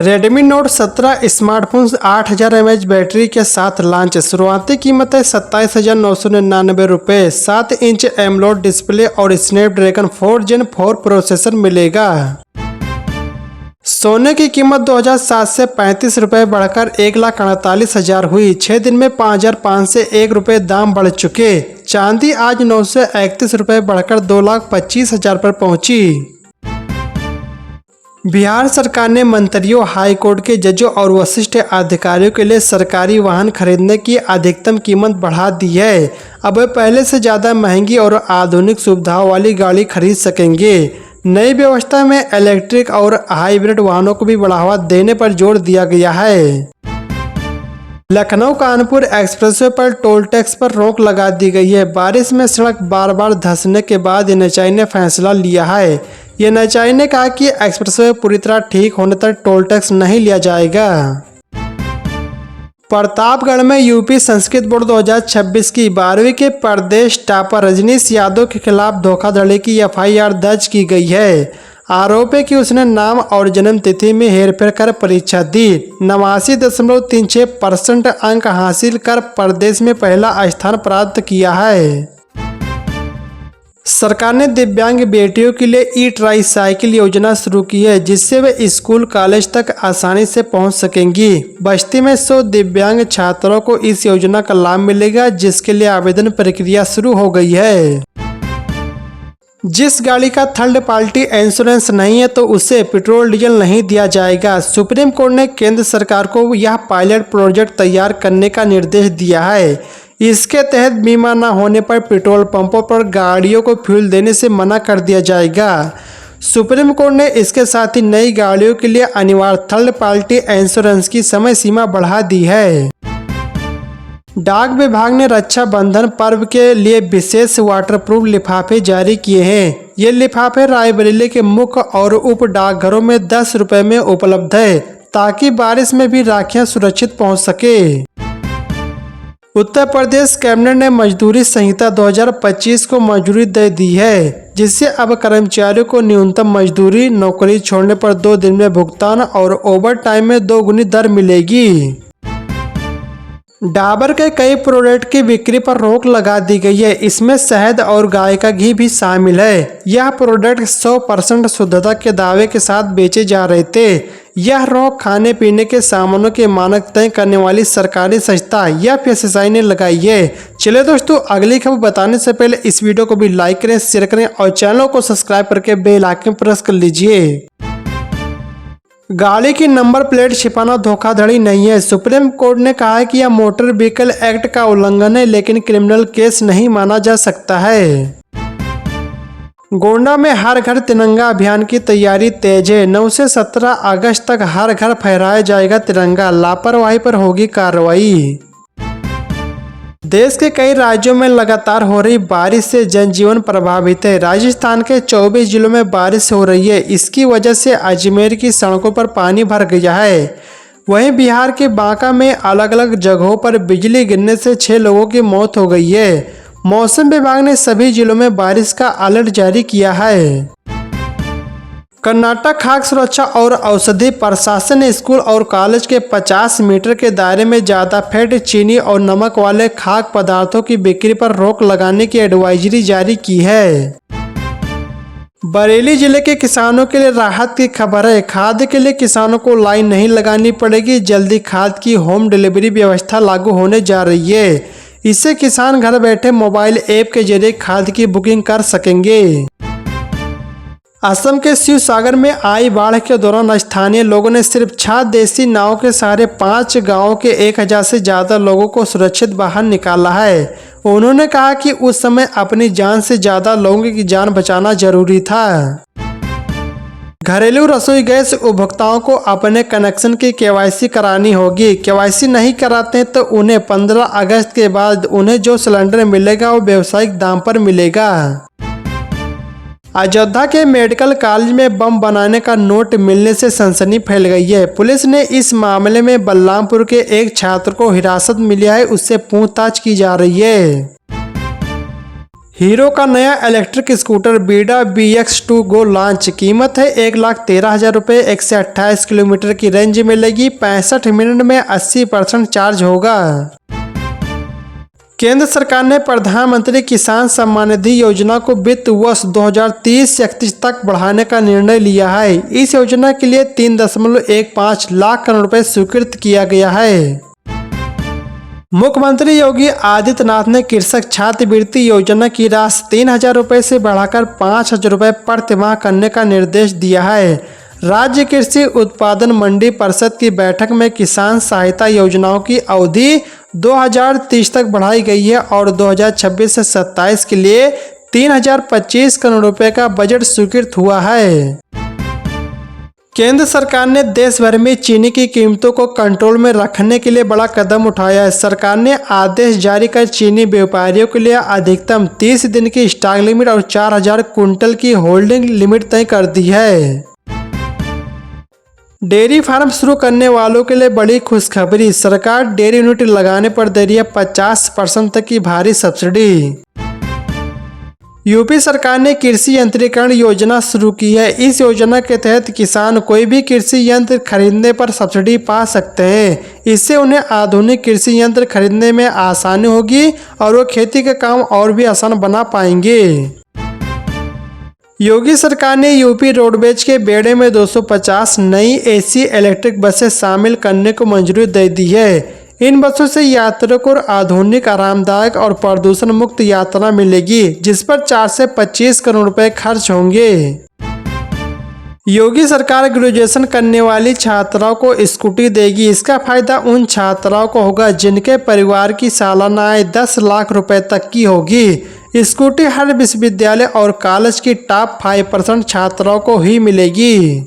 Redmi Note 17 smartphone 8000 mAh battery के साथ launch. शुरुआती कीमत है 27,999 रुपये। 7 इंच एमोलेड डिस्प्ले और स्नैपड्रैगन 4 Gen 4 प्रोसेसर मिलेगा। सोने की कीमत 2007 से 35 रुपये बढ़कर 1,48,000 हुई। 6 दिन में 5,501 रुपये दाम बढ़ चुके। चांदी आज 931 रुपये बढ़कर 2,25,000 पर पहुंची। बिहार सरकार ने मंत्रियों, हाई कोर्ट के जजों और वरिष्ठ अधिकारियों के लिए सरकारी वाहन खरीदने की अधिकतम कीमत बढ़ा दी है। अब वे पहले से ज़्यादा महंगी और आधुनिक सुविधाओं वाली गाड़ी खरीद सकेंगे। नई व्यवस्था में इलेक्ट्रिक और हाइब्रिड वाहनों को भी बढ़ावा देने पर जोर दिया गया है। लखनऊ कानपुर एक्सप्रेसवे पर टोल टैक्स पर रोक लगा दी गई है। बारिश में सड़क बार बार धंसने के बाद एनएचएआई ने फैसला लिया है। एनएचएआई ने कहा कि एक्सप्रेसवे पूरी तरह ठीक होने तक टोल टैक्स नहीं लिया जाएगा। प्रतापगढ़ में यूपी संस्कृत बोर्ड 2026 की 12वीं के प्रदेश टॉपर रजनीश यादव के खिलाफ धोखाधड़ी की एफआईआर दर्ज की गई है। आरोप है कि उसने नाम और जन्म तिथि में हेरफेर कर परीक्षा दी। 89.36% अंक हासिल कर प्रदेश में पहला स्थान प्राप्त किया है। सरकार ने दिव्यांग बेटियों के लिए ई ट्राई साइकिल योजना शुरू की है, जिससे वे स्कूल कॉलेज तक आसानी से पहुंच सकेंगी। बस्ती में 100 दिव्यांग छात्रों को इस योजना का लाभ मिलेगा, जिसके लिए आवेदन प्रक्रिया शुरू हो गई है। जिस गाड़ी का थर्ड पार्टी इंश्योरेंस नहीं है तो उसे पेट्रोल डीजल नहीं दिया जाएगा। सुप्रीम कोर्ट ने केंद्र सरकार को यह पायलट प्रोजेक्ट तैयार करने का निर्देश दिया है। इसके तहत बीमा न होने पर पेट्रोल पंपों पर गाड़ियों को फ्यूल देने से मना कर दिया जाएगा। सुप्रीम कोर्ट ने इसके साथ ही नई गाड़ियों के लिए अनिवार्य थर्ड पार्टी इंश्योरेंस की समय सीमा बढ़ा दी है। डाक विभाग ने रक्षाबंधन पर्व के लिए विशेष वाटरप्रूफ लिफाफे जारी किए हैं। ये लिफाफे रायबरेली के मुख्य और उप डाकघरों में 10 रुपये में उपलब्ध है, ताकि बारिश में भी राखियां सुरक्षित पहुंच सके। उत्तर प्रदेश कैबिनेट ने मजदूरी संहिता 2025 को मंजूरी दे दी है, जिससे अब कर्मचारियों को न्यूनतम मजदूरी, नौकरी छोड़ने पर 2 दिन में भुगतान और ओवर टाइम में 2 गुनी दर मिलेगी। डाबर के कई प्रोडक्ट की बिक्री पर रोक लगा दी गई है। इसमें शहद और गाय का घी भी शामिल है। यह प्रोडक्ट 100% शुद्धता के दावे के साथ बेचे जा रहे थे। यह रोक खाने पीने के सामानों के मानक तय करने वाली सरकारी संस्था एफएसएसआई ने लगाई है। चलिए दोस्तों, अगली खबर बताने से पहले इस वीडियो को भी लाइक करें, शेयर करें और चैनल को सब्सक्राइब करके बेल आइकन प्रेस कर लीजिए। गाड़ी की नंबर प्लेट छिपाना धोखाधड़ी नहीं है। सुप्रीम कोर्ट ने कहा है कि यह मोटर व्हीकल एक्ट का उल्लंघन है, लेकिन क्रिमिनल केस नहीं माना जा सकता है। गोंडा में हर घर तिरंगा अभियान की तैयारी तेज है। 9 से 17 अगस्त तक हर घर फहराया जाएगा तिरंगा। लापरवाही पर होगी कार्रवाई। देश के कई राज्यों में लगातार हो रही बारिश से जनजीवन प्रभावित है। राजस्थान के 24 जिलों में बारिश हो रही है। इसकी वजह से अजमेर की सड़कों पर पानी भर गया है। वहीं बिहार के बांका में अलग अलग जगहों पर बिजली गिरने से 6 लोगों की मौत हो गई है। मौसम विभाग ने सभी जिलों में बारिश का अलर्ट जारी किया है। कर्नाटक खाद्य सुरक्षा और औषधि प्रशासन ने स्कूल और कॉलेज के 50 मीटर के दायरे में ज़्यादा फैट, चीनी और नमक वाले खाद्य पदार्थों की बिक्री पर रोक लगाने की एडवाइजरी जारी की है। बरेली जिले के किसानों के लिए राहत की खबर है। खाद के लिए किसानों को लाइन नहीं लगानी पड़ेगी। जल्दी खाद की होम डिलीवरी व्यवस्था लागू होने जा रही है। इससे किसान घर बैठे मोबाइल ऐप के जरिए खाद की बुकिंग कर सकेंगे। असम के शिवसागर में आई बाढ़ के दौरान स्थानीय लोगों ने सिर्फ 6 देसी नाव के सहारे 5 गांवों के 1000 से ज़्यादा लोगों को सुरक्षित बाहर निकाला है। उन्होंने कहा कि उस समय अपनी जान से ज़्यादा लोगों की जान बचाना जरूरी था। घरेलू रसोई गैस उपभोक्ताओं को अपने कनेक्शन की केवाईसी करानी होगी। केवाईसी नहीं कराते तो उन्हें 15 अगस्त के बाद उन्हें जो सिलेंडर मिलेगा वो व्यावसायिक दाम पर मिलेगा। अयोध्या के मेडिकल कॉलेज में बम बनाने का नोट मिलने से सनसनी फैल गई है। पुलिस ने इस मामले में बलरामपुर के एक छात्र को हिरासत में लिया है। उससे पूछताछ की जा रही है। हीरो का नया इलेक्ट्रिक स्कूटर बीडा BX2 गो लॉन्च। कीमत है 1,13,000 रुपये। 128 किलोमीटर की रेंज मिलेगी। 65 मिनट में 80% चार्ज होगा। केंद्र सरकार ने प्रधानमंत्री किसान सम्मान निधि योजना को वित्त वर्ष 2030-31 तक बढ़ाने का निर्णय लिया है। इस योजना के लिए 3.15 लाख करोड़ रुपए स्वीकृत किया गया है। मुख्यमंत्री योगी आदित्यनाथ ने कृषक छात्रवृत्ति योजना की राशि 3,000 रुपये से बढ़ाकर 5,000 रुपये प्रति माह करने का निर्देश दिया है। राज्य कृषि उत्पादन मंडी परिषद की बैठक में किसान सहायता योजनाओं की अवधि 2030 तक बढ़ाई गई है और 2026 से 27 के लिए 3,025 करोड़ रुपए का बजट स्वीकृत हुआ है। केंद्र सरकार ने देश भर में चीनी की कीमतों को कंट्रोल में रखने के लिए बड़ा कदम उठाया है। सरकार ने आदेश जारी कर चीनी व्यापारियों के लिए अधिकतम 30 दिन की स्टॉक लिमिट और 4,000 कुंटल की होल्डिंग लिमिट तय कर दी है। डेयरी फार्म शुरू करने वालों के लिए बड़ी खुशखबरी। सरकार डेयरी यूनिट लगाने पर दे रही है 50% तक की भारी सब्सिडी। यूपी सरकार ने कृषि यंत्रीकरण योजना शुरू की है। इस योजना के तहत किसान कोई भी कृषि यंत्र खरीदने पर सब्सिडी पा सकते हैं। इससे उन्हें आधुनिक कृषि यंत्र खरीदने में आसानी होगी और वो खेती का काम और भी आसान बना पाएंगे। योगी सरकार ने यूपी रोडवेज के बेड़े में 250 नई AC इलेक्ट्रिक बसें शामिल करने को मंजूरी दे दी है। इन बसों से यात्रियों को आधुनिक, आरामदायक और प्रदूषण मुक्त यात्रा मिलेगी, जिस पर 4 से 25 करोड़ रुपए खर्च होंगे। योगी सरकार ग्रेजुएशन करने वाली छात्राओं को स्कूटी देगी। इसका फायदा उन छात्राओं को होगा जिनके परिवार की सालाना आय 10 लाख रुपए तक की होगी। स्कूटी हर विश्वविद्यालय और कॉलेज की टॉप 5% छात्राओं को ही मिलेगी।